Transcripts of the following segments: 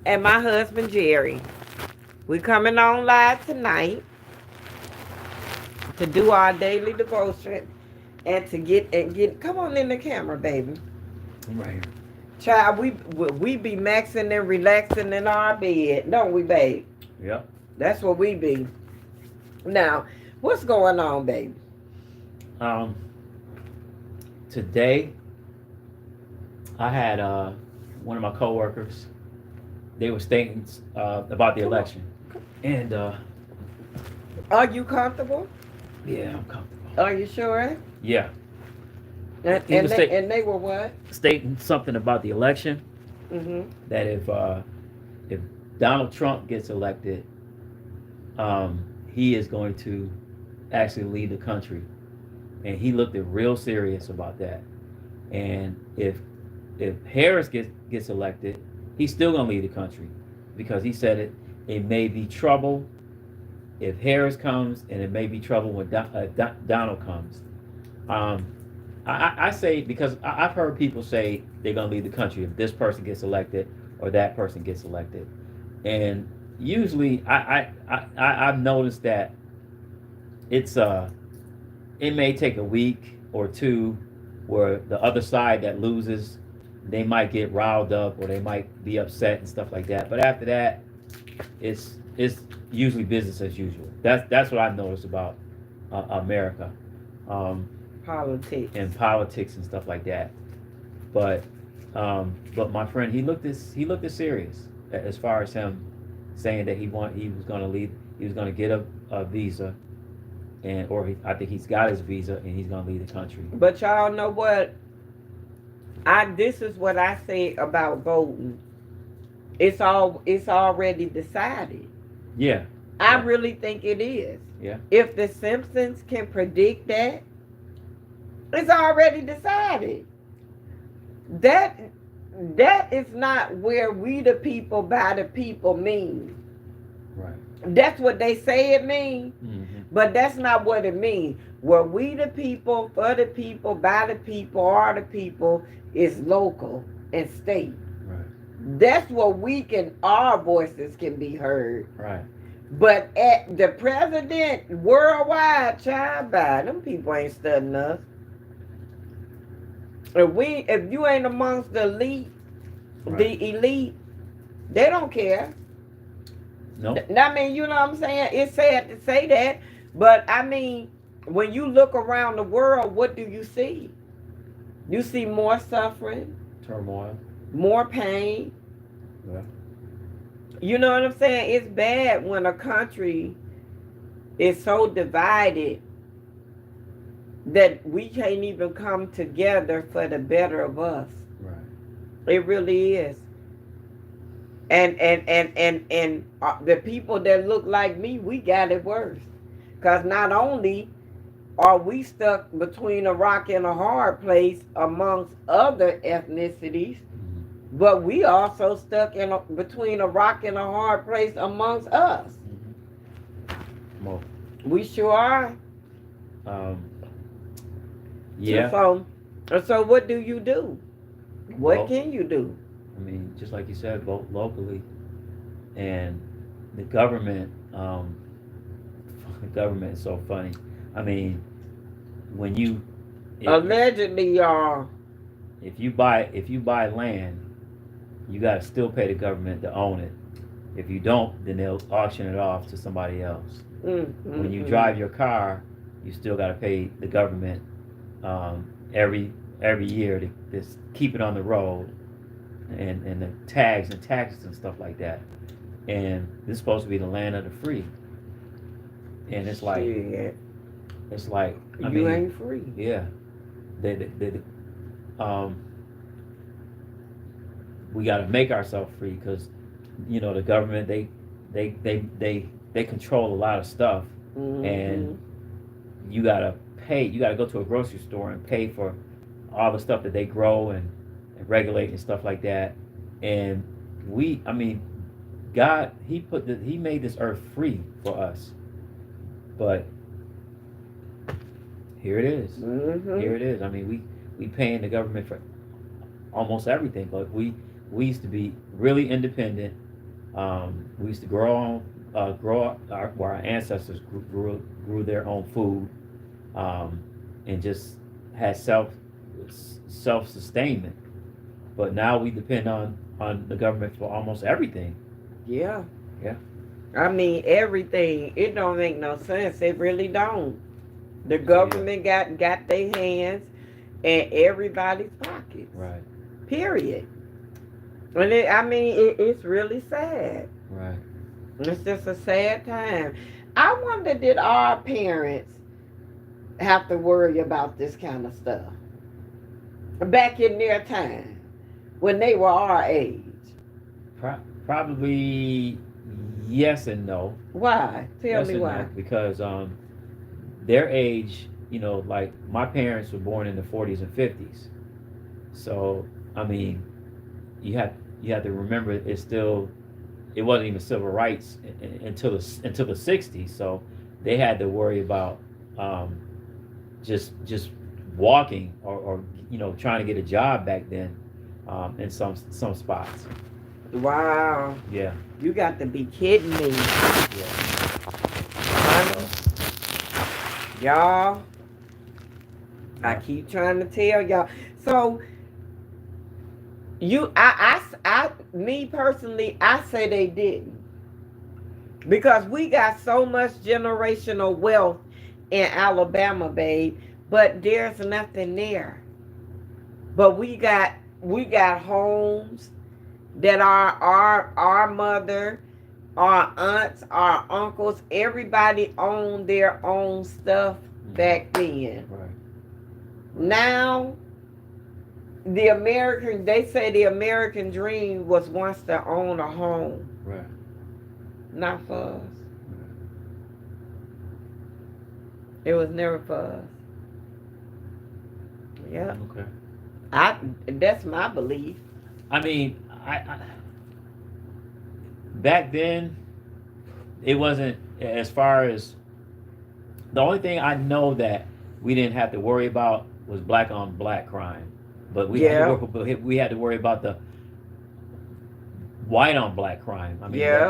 and my husband Gerry. We coming on live tonight to do our daily devotion and to get. Come on in the camera, baby. I'm right here. Child, we be maxing and relaxing in our bed, don't we, babe? Yep. That's what we be. Now, what's going on, baby? Um, Today I had one of my coworkers. They were stating about the Come on. election, and Are you comfortable? yeah, I'm comfortable. Are you sure? Yeah, And, he and was they and they were what? stating something about the election Mm-hmm. that if Donald Trump gets elected, he is going to actually lead the country, and he looked at real serious about that. And if Harris gets elected, he's still gonna lead the country because he said it may be trouble if Harris comes, and it may be trouble when Donald comes. Um, I say because I've heard people say they're gonna lead the country if this person gets elected or that person gets elected, and usually I've noticed that it's it may take a week or two where the other side that loses, they might get riled up or they might be upset and stuff like that. But after that, it's usually business as usual. That's what I've noticed about America, um, Politics. and politics and stuff like that. But but my friend, he looked as serious as far as him saying that he was going to lead, he was going to get a visa, and I think he's got his visa and he's going to lead the country. But y'all know what? This is what I say about voting. It's already decided. Yeah. I Yeah. really think it is. Yeah. If the Simpsons can predict that, it's already decided. That that is not where we the people by the people mean. Right. That's what they say it means, Mm-hmm. but that's not what it means. Where we the people, for the people, by the people, are the people is local and state. Right. That's where our voices can be heard. Right. But at the president worldwide, child, by them people ain't studying us. If you ain't amongst the elite, Right. the elite, they don't care. No. I mean, you know what I'm saying? It's sad to say that, but I mean, when you look around the world, what do you see? You see more suffering, Turmoil. more pain. Yeah. You know what I'm saying? It's bad when a country is so divided that we can't even come together for the better of us. Right. It really is. And the people that look like me, we got it worse. Because not only are we stuck between a rock and a hard place amongst other ethnicities, Mm-hmm. but we also stuck between a rock and a hard place amongst us. Mm-hmm. More. We sure are. Um, yeah. So what do you do? What Well, can you do? I mean, just like you said, vote locally, and the government. The government is so funny. I mean, when you Allegedly, y'all. if you buy land, you got to still pay the government to own it. If you don't, then they'll auction it off to somebody else. When you drive your car, you still got to pay the government every year to just keep it on the road, and the tags and taxes and stuff like that. And this is supposed to be the land of the free, and it's like Shit. I You mean, ain't free. yeah, um, we got to make ourselves free because the government they control a lot of stuff, and you gotta pay. You gotta go to a grocery store and pay for all the stuff that they grow and regulate and stuff like that. And I mean, God, He made this earth free for us, but here it is. Here it is. I mean, we paying the government for almost everything, but we used to be really independent, We used to where our ancestors grew their own food, um, and just had self sustainment. But now we depend on the government for almost everything. Yeah. Yeah. I mean, everything. It don't make no sense. It really don't. The So yeah. government got their hands in everybody's pockets. Right. Period. And I mean, it's really sad. Right. It's just a sad time. I wonder, did our parents have to worry about this kind of stuff back in their time when they were our age? Probably yes and no. Why? Tell Yes me and why. no, because their age, like my parents were born in the 40s and 50s. So I mean, you have you have to remember it wasn't even civil rights until the 60s. So they had to worry about um, just walking or trying to get a job back then, in some spots. Wow. Yeah. You got to be kidding me. Yeah. Honey, So, y'all, I yeah. keep trying to tell y'all. So, me personally, I say they didn't. Because we got so much generational wealth in Alabama, babe, but there's nothing there. But we got homes that our mother, our aunts, our uncles, everybody owned their own stuff back then. Right. Now, they say the American dream was once to own a home. Right. Not for us. It was never for us. Yeah. Okay. That's my belief. I mean, I back then it wasn't as far as the only thing I know that we didn't have to worry about was black on black crime, but Yeah. we had to worry about the white on black crime. I mean, Yeah.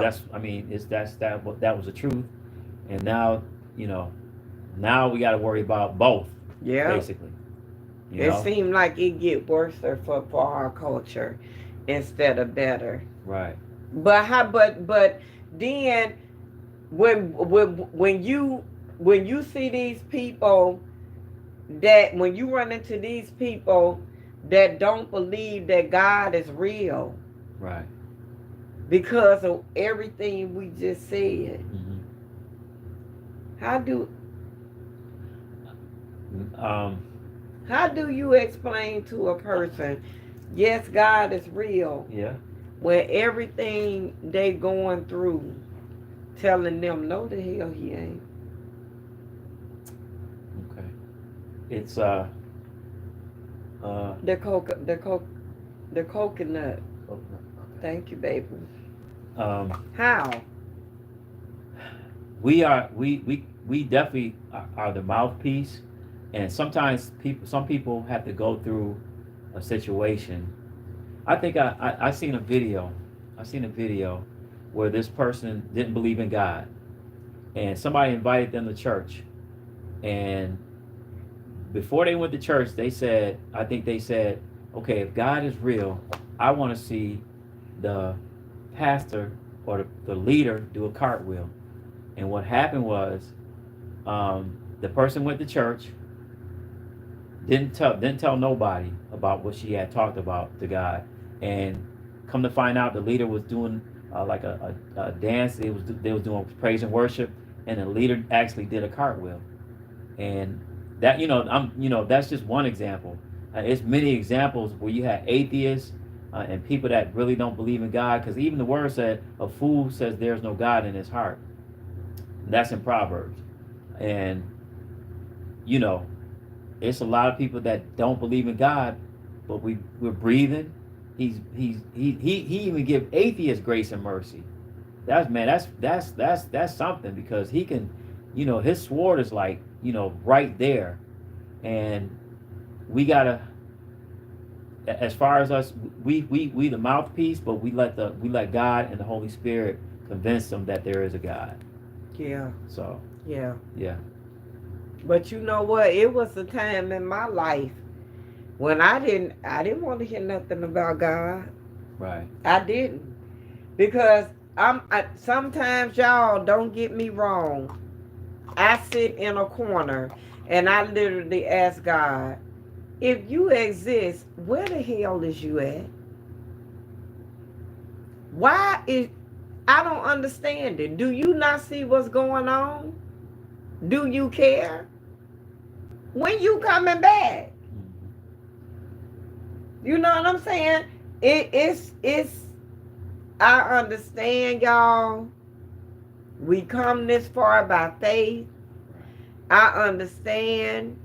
that was the truth, and now now we got to worry about both, Yeah. basically. It seemed like it get worse for our culture instead of better. Right. But then when you see these people, that when you run into these people that don't believe that God is real Right. because of everything we just said, Mm-hmm. how do Um. how do you explain to a person, yes, God is real, Yeah. when everything they going through telling them no, the hell he ain't. Okay. It's The coconut. Thank you, baby. um How? we definitely are the mouthpiece, and sometimes some people have to go through a situation. I think I seen a video. I seen a video where this person didn't believe in God, and somebody invited them to church, and before they went to church, I think they said, okay, if God is real, I want to see the pastor or the leader do a cartwheel. And what happened was, the person went to church, didn't tell nobody about what she had talked about to God, and come to find out, the leader was doing like a dance. They was doing praise and worship, and the leader actually did a cartwheel. And that that's just one example. It's many examples where you have atheists, and people that really don't believe in God, because even the word said a fool says there's no God in his heart. That's in Proverbs. And it's a lot of people that don't believe in God, but we're breathing. He even give atheists grace and mercy. That's something, because he can, his sword is like, right there. And we gotta as far as us, we the mouthpiece, but we let God and the Holy Spirit convince them that there is a God. Yeah. So Yeah. yeah. But you know what? It was a time in my life when I didn't want to hear nothing about God. Right. I didn't. Because sometimes y'all don't get me wrong. I sit in a corner and I literally ask God, if you exist, where the hell is you at? Why is I don't understand it. Do you not see what's going on? Do you care? When you coming back? You know what I'm saying? It's I understand y'all. We come this far by faith. I understand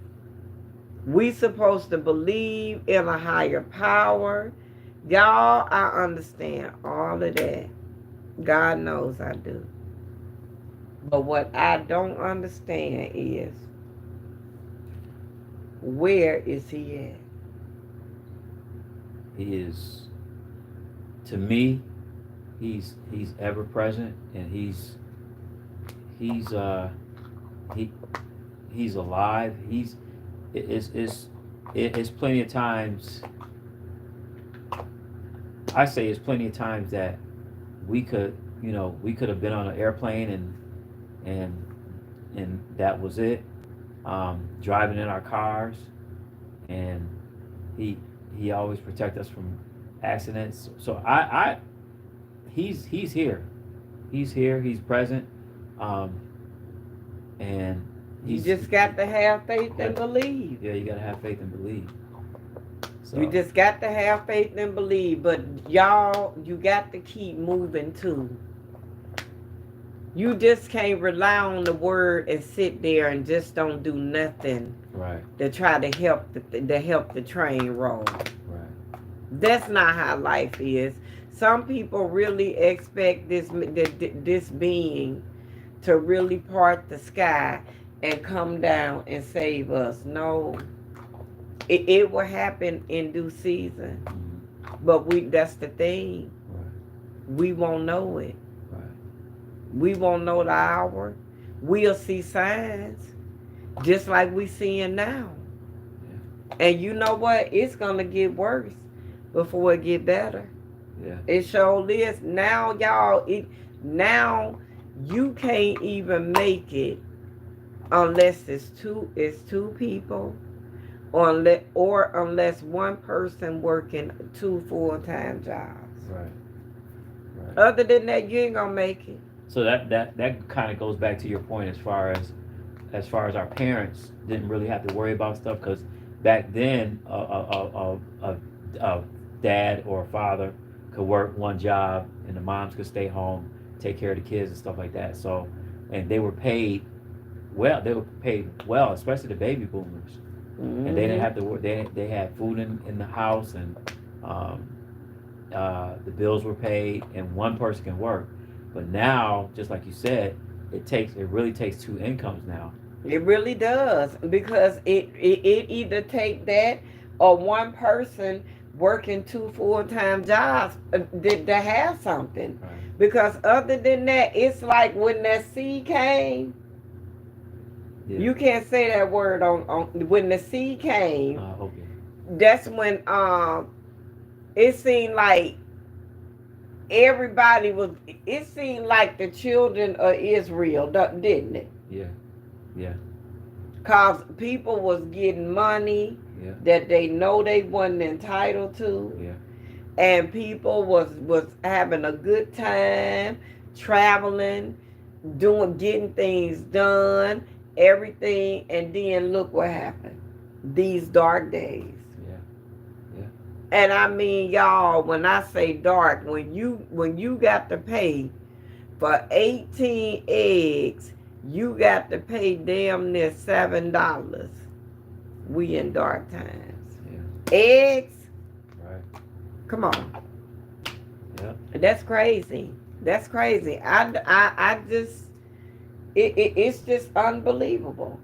we supposed to believe in a higher power. Y'all, I understand all of that. God knows I do. But what I don't understand is, where is he at? He is, to me, he's ever present, and he's he he's alive. It's plenty of times. I say it's plenty of times that we could, we could have been on an airplane and that was it. Driving in our cars, and he he always protect us from accidents. So he's here. He's here. He's present. Um, and You he's just got to have faith and believe. yeah. You gotta have faith and believe. So You just got to have faith and believe. But y'all, you got to keep moving too. You just can't rely on the word and sit there and just don't do nothing right, to try to help the train roll. right, That's not how life is. Some people really expect this being to really part the sky and come down and save us. No, it will happen in due season. But that's the thing. right, We won't know it. right. We won't know the hour. We'll see signs, just like we seeing now. Yeah. And you know what? It's gonna get worse before it get better. Yeah. It sure is. Now, y'all, now you can't even make it unless it's two people, or unless one person working two full-time jobs. Right. Right. Other than that, you ain't gonna make it. So that kind of goes back to your point as far as our parents didn't really have to worry about stuff, because back then a dad or a father could work one job and the moms could stay home, take care of the kids and stuff like that. So, and they were paid well. They were paid well, especially the baby boomers, and they didn't have to work. They had food in the house, and um, the bills were paid, and one person can work. But now, just like you said, it really takes two incomes now. It really does, because it either take that or one person working two full-time jobs to have something. Right. Because other than that, it's like when that seed came. Yeah. You can't say that word on when the seed came. Okay. That's when it seemed like everybody was. It seemed like the children of Israel, didn't it? Yeah. Yeah. Cause people was getting money Yeah. that they know they wasn't entitled to, Yeah. and people was having a good time, traveling, getting things done, everything, and then look what happened. These dark days. Yeah. Yeah. And I mean, y'all, when I say dark, when you got to pay for 18 eggs, you got to pay damn near $7. We in dark times. Yeah. Eggs, Right. come on. Yeah. That's crazy. That's crazy. I just, it's just unbelievable.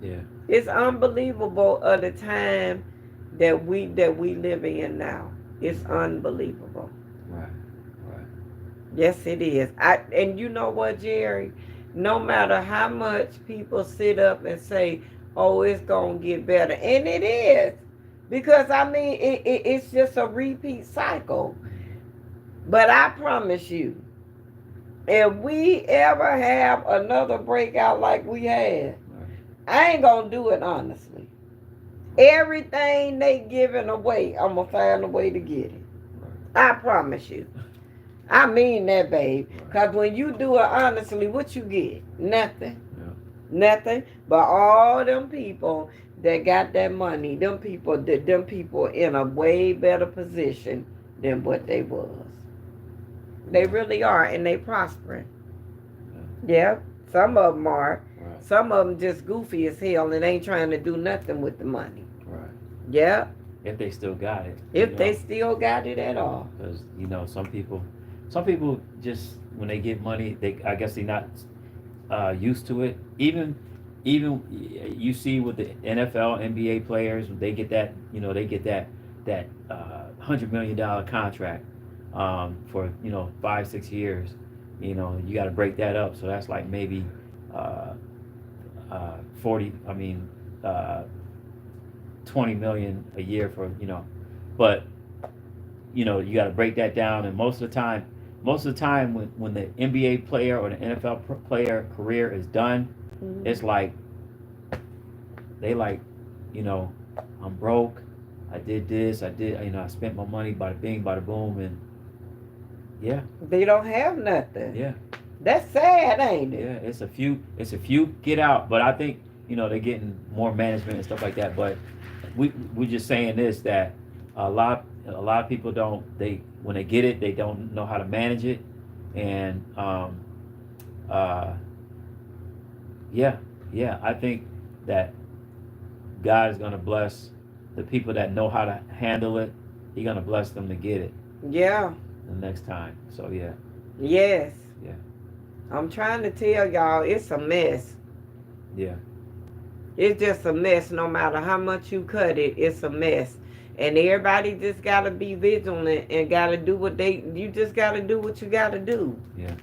Yeah. It's unbelievable of the time that we live in now. It's unbelievable. Right. Right. Yes, it is. And you know what, Jerry? No matter how much people sit up and say, "Oh, it's gonna get better," and it is, because I mean, it's just a repeat cycle. But I promise you, if we ever have another breakout like we had, Right. I ain't gonna do it honestly. Everything they giving away, I'm gonna find a way to get it. Right. I promise you. I mean that, babe. Right. Cause when you do it honestly, what you get? Nothing. Yeah. Nothing. But all them people that got that money, them people in a way better position than what they was. They really are, and they prospering. Yeah. Yeah. Some of them are. Right. Some of them just goofy as hell and ain't trying to do nothing with the money. Right. Yeah. If they still got it. If they still got it at all. Because some people just when they get money, I guess they're not used to it. Even you see with the NFL, NBA players, they get that that $100 million contract for 5-6 years. You got to break that up. So that's like maybe uh, 40. I mean. 20 million a year for but you got to break that down, and most of the time when the NBA player or the NFL player career is done, Mm-hmm. it's like they I'm broke, I did this, I spent my money, bada bing bada boom, and yeah, They don't have nothing. yeah, That's sad, ain't it? yeah, it's a few get out, but I think they're getting more management and stuff like that. But we're just saying this, that a lot of people don't, when they get it, they don't know how to manage it. And uh yeah, I think that God is going to bless the people that know how to handle it. He's going to bless them to get it Yeah. the next time. So yeah. Yes. Yeah. I'm trying to tell y'all, it's a mess. Yeah. It's just a mess. No matter how much you cut it, it's a mess. And everybody just gotta be vigilant and gotta do you just gotta do what you gotta do. Yeah.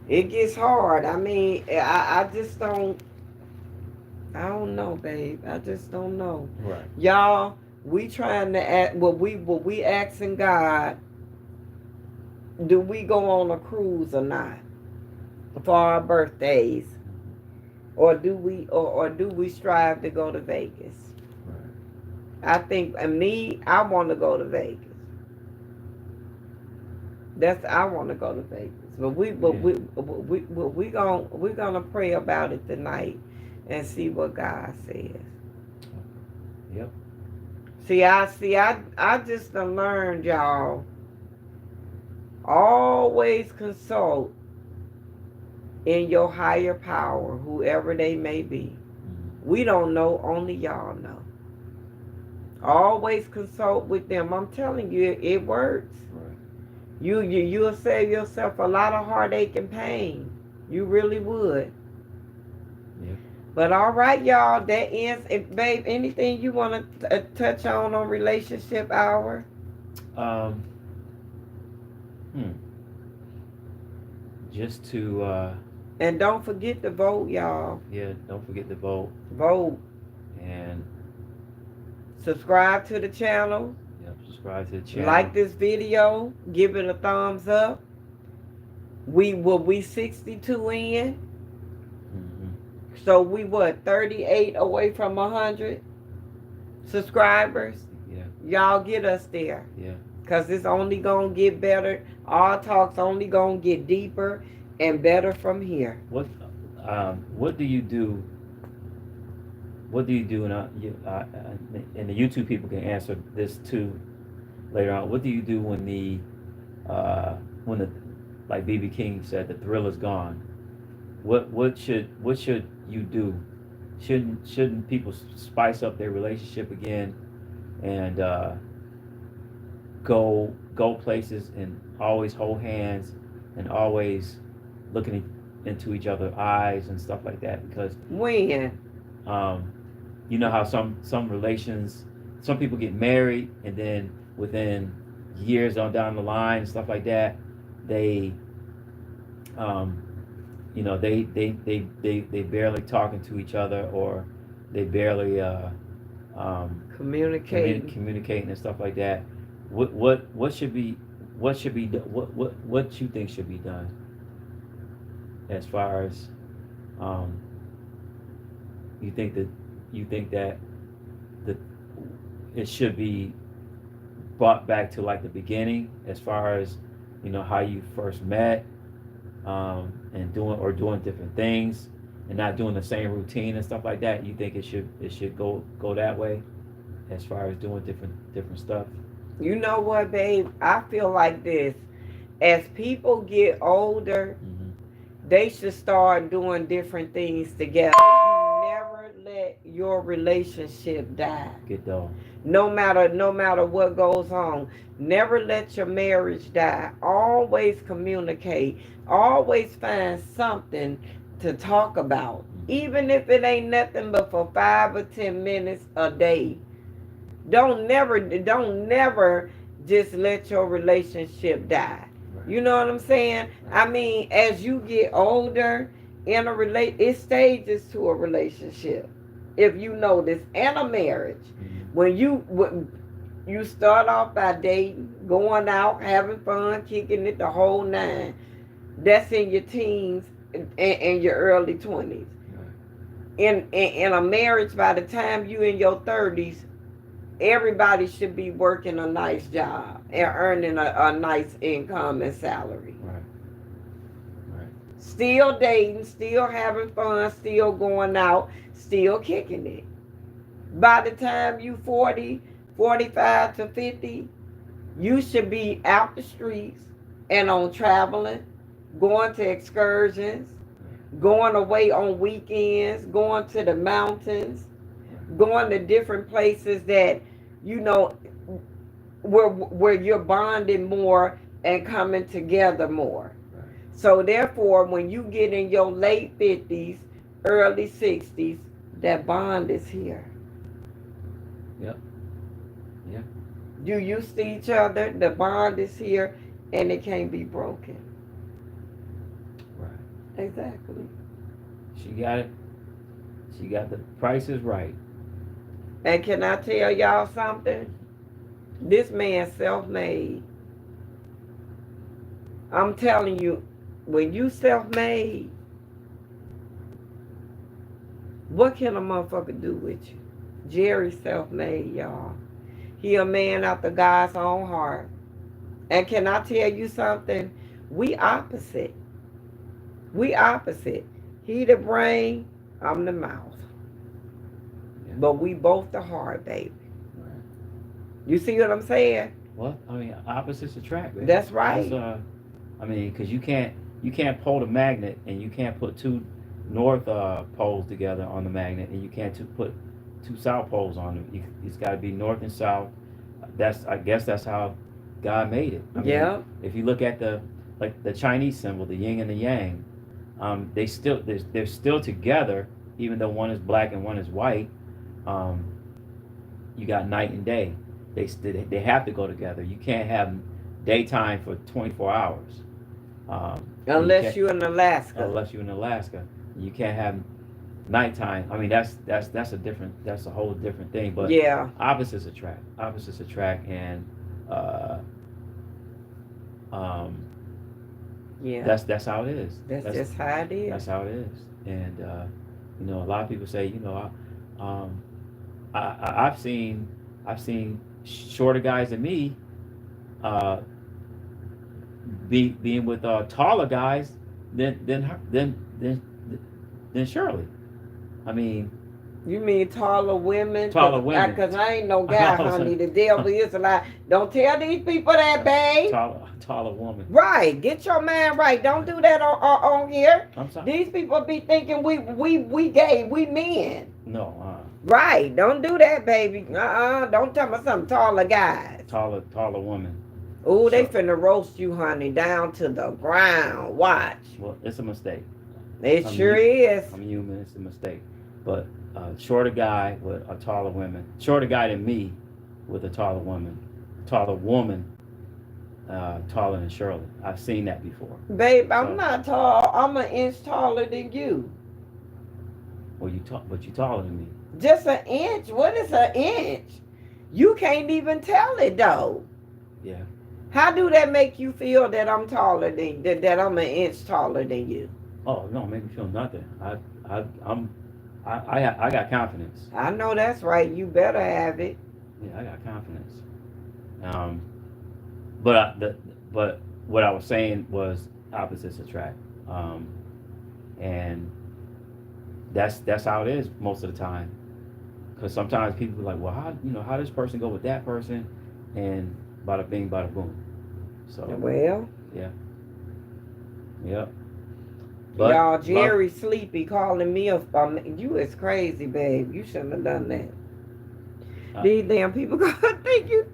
It gets hard. I mean, I just I don't know, babe. I just don't know. Right. Y'all, we trying to act what we asking God, do we go on a cruise or not for our birthdays? Or do we strive to go to Vegas? Right. I think, and me, I want to go to Vegas. I want to go to Vegas. But we're gonna pray about it tonight and see what God says. Yep. I just done learned, y'all. Always consult in your higher power, whoever they may be. We don't know, only y'all know. Always consult with them. I'm telling you, it works. Right. You'll save yourself a lot of heartache and pain. You really would. Yeah. But all right, y'all, that ends. Babe, anything you want to touch on relationship hour? Just to And don't forget to vote, y'all. yeah, don't forget to vote. Vote. And Subscribe to the channel. subscribe to the channel. Like this video. Give it a thumbs up. We 62 in. Mm-hmm. So we 38 away from 100 subscribers. Yeah. Y'all get us there. Yeah. Cause it's only gonna get better. Our talk's only gonna get deeper and better from here. What do you do? What do you do? And the YouTube people can answer this too later on. What do you do when the like BB King said, the thrill is gone? What should you do? Shouldn't people spice up their relationship again and go places and always hold hands and always looking into each other's eyes and stuff like that? Because when you know how some relations some people get married and then within years on down the line and stuff like that, they um, they barely talking to each other, or they barely Communicating. communicating and stuff like that. What should be what you think should be done as far as um, you think that you think that the it should be brought back to like the beginning as far as how you first met, and doing different things and not doing the same routine and stuff like that. You think it should go that way as far as doing different stuff. You know what, babe? I feel like this. As people get older, Mm-hmm. they should start doing different things together. You never let your relationship die. Get though. No matter what goes on. Never let your marriage die. Always communicate. Always find something to talk about. Even if it ain't nothing but for 5 or 10 minutes a day. Don't never just let your relationship die. Right. You know what I'm saying? I mean, as you get older in a it stages to a relationship. If you notice, and a marriage. Mm-hmm. When you start off by dating, going out, having fun, kicking it the whole nine. That's in your teens and your early 20s. Right. In a marriage, by the time you in your 30s, everybody should be working a nice job and earning a nice income and salary. Right. Right. Still dating, still having fun, still going out, still kicking it. By the time you 40, 45 to 50, you should be out the streets and on traveling, going to excursions, going away on weekends, going to the mountains, going to different places that you know where you're bonding more and coming together more. Right. So therefore, when you get in your late 50s, early 60s, that bond is here. Yep. Yeah. You used to each other, the bond is here, and it can't be broken. Right. Exactly. She got it. She got the prices right. And can I tell y'all something? This man self-made. I'm telling you, when you self-made, what can a motherfucker do with you? Gerry self-made, y'all. He a man after God's own heart. And can I tell you something? We opposite. We opposite. He the brain, I'm the mouth. Yeah. But we both the heart, baby. Right. You see what I'm saying? Well, I mean, opposites attract, man. That's right. I mean, because you can't pull the magnet, and you can't put two north poles together on the magnet, and you can't put two south poles on it. It's got to be north and south. I guess that's how God made it. I mean, Yeah. if you look at the Chinese symbol, the yin and the yang, they're still together, even though one is black and one is white. You got night and day. They have to go together. You can't have daytime for 24 hours. Unless you're in Alaska. Unless you're in Alaska, you can't have nighttime. I mean, that's a whole different thing. But yeah. Opposites attract, and yeah. That's how it is. That's just how it is. That's how it is. And a lot of people say, I've seen shorter guys than me being with taller guys than Shirley. I mean, you mean taller women? Taller women. Because I ain't no guy, honey. The devil is a lie. Don't tell these people that, babe. Taller woman. Right. Get your mind right. Don't do that on here. I'm sorry. These people be thinking we gay. We men. No. Right. Don't do that, baby. Don't tell me something taller guys. Taller woman. Ooh, they finna roast you, honey, down to the ground. Watch. Well, it's a mistake. It sure is. I'm human. It's a mistake. But shorter guy with a taller woman. Shorter guy than me with a taller woman, taller than Shirley. I've seen that before. Babe, I'm So, not tall. I'm an inch taller than you. but you taller than me. Just an inch? What is an inch? You can't even tell it though. Yeah. How do that make you feel that I'm taller than that I'm an inch taller than you? Oh no, make me feel nothing. I'm I got confidence. I know that's right. You better have it. Yeah, I got confidence. Um, but but what I was saying was opposites attract. Um, and that's how it is most of the time. Because sometimes people be like, well, how this person go with that person, and bada bing, bada boom. So Well, yeah, yeah. But y'all, love, Gerry sleepy calling me a. You is crazy, babe. You shouldn't have done that. uh, These damn people gonna think you.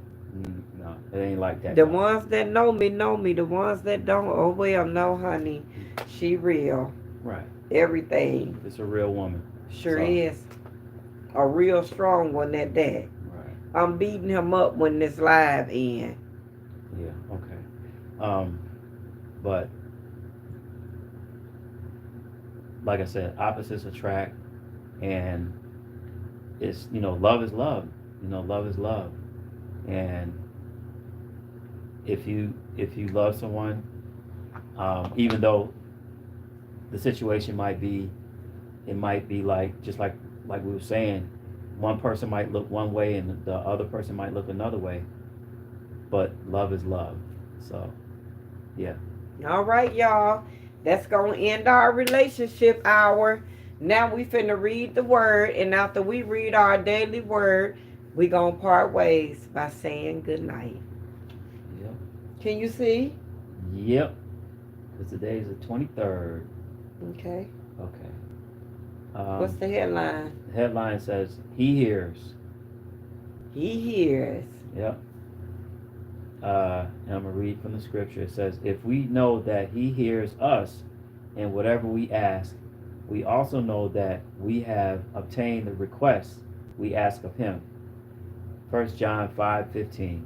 no, it ain't like that The though. ones that know me know me. The ones that don't, oh well, no, honey. She real. Right, Everything. it's a real woman. Sure So is. A real strong one at that. right, I'm beating him up when this live end. yeah, okay. Um, but like I said, opposites attract, and it's love is love. Love is love, and if you love someone, even though the situation might be, it might be like just like we were saying, one person might look one way and the other person might look another way, but love is love. So yeah. All right, y'all. That's going to end our relationship hour. Now we finna read the word. And after we read our daily word, we going to part ways by saying good night. Yep. Can you see? Yep. Because today is the 23rd. Okay. Okay. What's the headline? The headline says, He hears. He hears. Yep. And I'm going to read from the scripture. It says, If we know that He hears us in whatever we ask, we also know that we have obtained the requests we ask of Him. 1 John 5:15.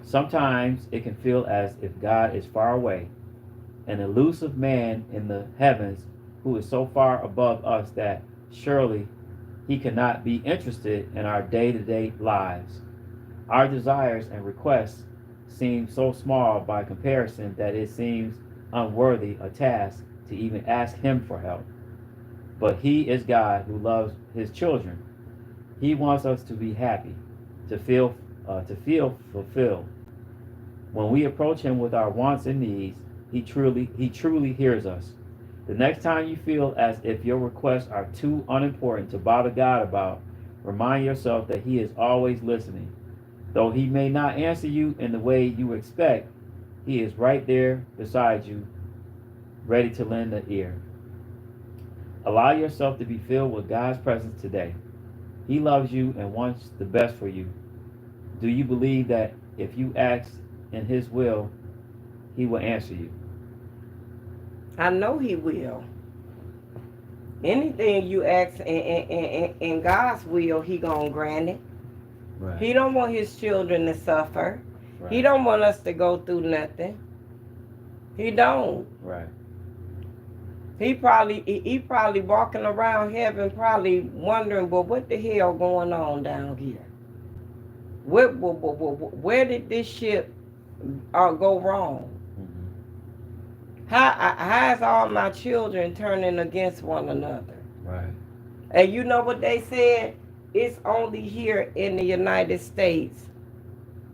Sometimes it can feel as if God is far away, an elusive man in the heavens who is so far above us that surely He cannot be interested in our day to day lives. Our desires and requests seem so small by comparison that it seems unworthy a task to even ask Him for help. But He is God who loves His children. He wants us to be happy, to feel fulfilled. When we approach Him with our wants and needs, He truly hears us. The next time you feel as if your requests are too unimportant to bother God about, remind yourself that He is always listening. Though He may not answer you in the way you expect, He is right there beside you, ready to lend an ear. Allow yourself to be filled with God's presence today. He loves you and wants the best for you. Do you believe that if you ask in His will, He will answer you? I know He will. Anything you ask in God's will, He gonna grant it. Right. He don't want His children to suffer. Right. He don't want us to go through nothing. He don't. Right. He probably walking around heaven, probably wondering, well, what the hell going on down here? Where did this ship go wrong? Mm-hmm. How is all my children turning against one another? Right. And you know what they said? It's only here in the United States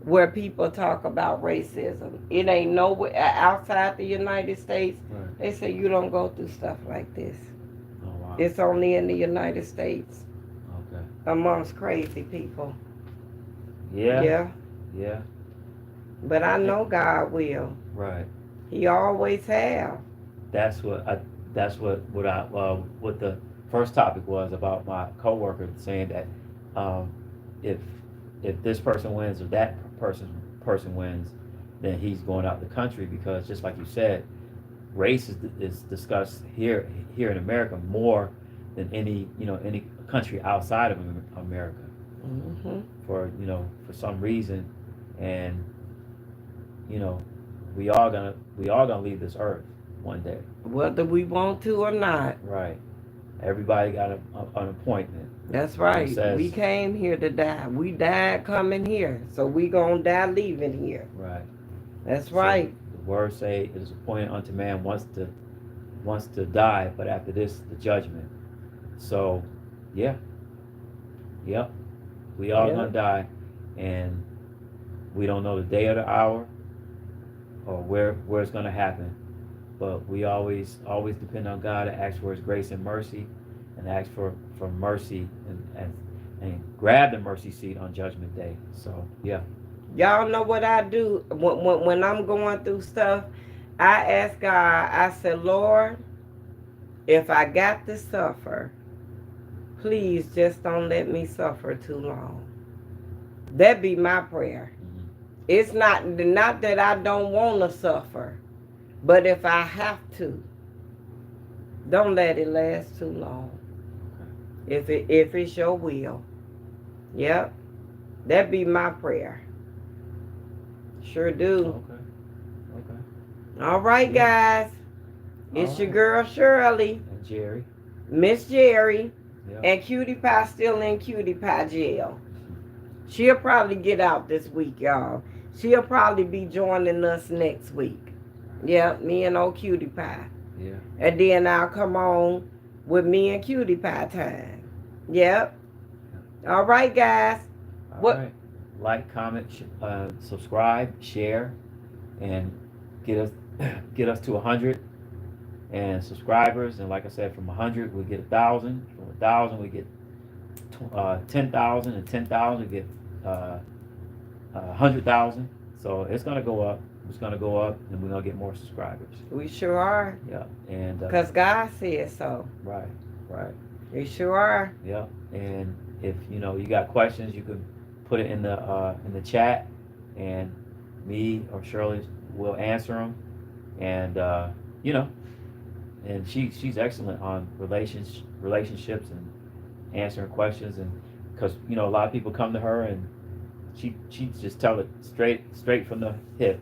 where people talk about racism. It ain't nowhere outside the United States. Right. They say you don't go through stuff like this. Oh wow. It's only in the United States Okay. amongst crazy people. Yeah. Yeah. Yeah. But I know God will. Right. He always have. That's what what the first topic was about my coworker saying that um, if this person wins or that person wins, then he's going out the country because just like you said, race is discussed here in America more than any country outside of America. Mm-hmm. for for some reason, and you know we all gonna leave this earth one day. Whether we want to or not. Right. Everybody got an appointment. That's And it right. We says came here to die. We died coming here. So we gonna die leaving here. right. That's So right. the word say it is appointed unto man once to die, but after this the judgment. So yeah, yep. We all Yeah. gonna die, and we don't know the day or the hour or where it's gonna happen. But we always depend on God and ask for His grace and mercy, and ask for mercy and grab the mercy seat on Judgment Day. So yeah, Y'all know what I do when I'm going through stuff. I ask God. I said, Lord, if I got to suffer, please just don't let me suffer too long. That be my prayer. mm-hmm. It's not that I don't want to suffer, but if I have to, don't let it last too long. If it's your will, yep, that be my prayer. Sure do. Okay, okay, All right, yeah, guys. all It's your right. girl Shirley, And Gerry, Miss Gerry, yeah, and Cutie Pie still in Cutie Pie jail. She'll probably get out this week, y'all. She'll probably be joining us next week. Yep, me and old Cutie Pie. yeah. And then I'll come on with me and Cutie Pie time. Yep. All right, guys. All What? right. Like, comment, subscribe, share, and get us get us to 100 and subscribers. And like I said, from 100 we get 1,000. From 1,000 we get 10,000, and 10,000 we get 100,000. So it's gonna go up. It's gonna go up, and we're gonna get more subscribers. We sure are. Yeah, and Because God said so. right, right. We sure are. Yeah, and if you got questions, you can put it in the chat, and me or Shirley will answer them. And you know, and she's excellent on relationships and answering questions, and because a lot of people come to her and she just tell it straight from the hip,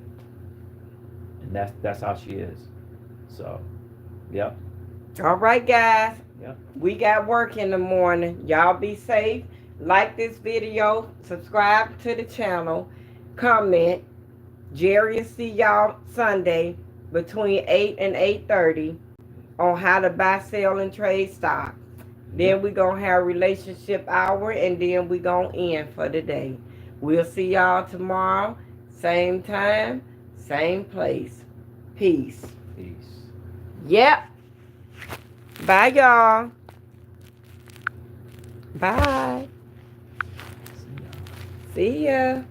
and that's how she is. So, yep, All right, guys. yep. We got work in the morning. Y'all be safe. Like this video. Subscribe to the channel. Comment. Gerry will see y'all Sunday between 8 and 8:30 on how to buy, sell, and trade stock. Then we going to have relationship hour, and then we going to end for the day. We'll see y'all tomorrow. Same time, same place. Peace. Peace. Yep. Bye, y'all. Bye. See y'all. See ya.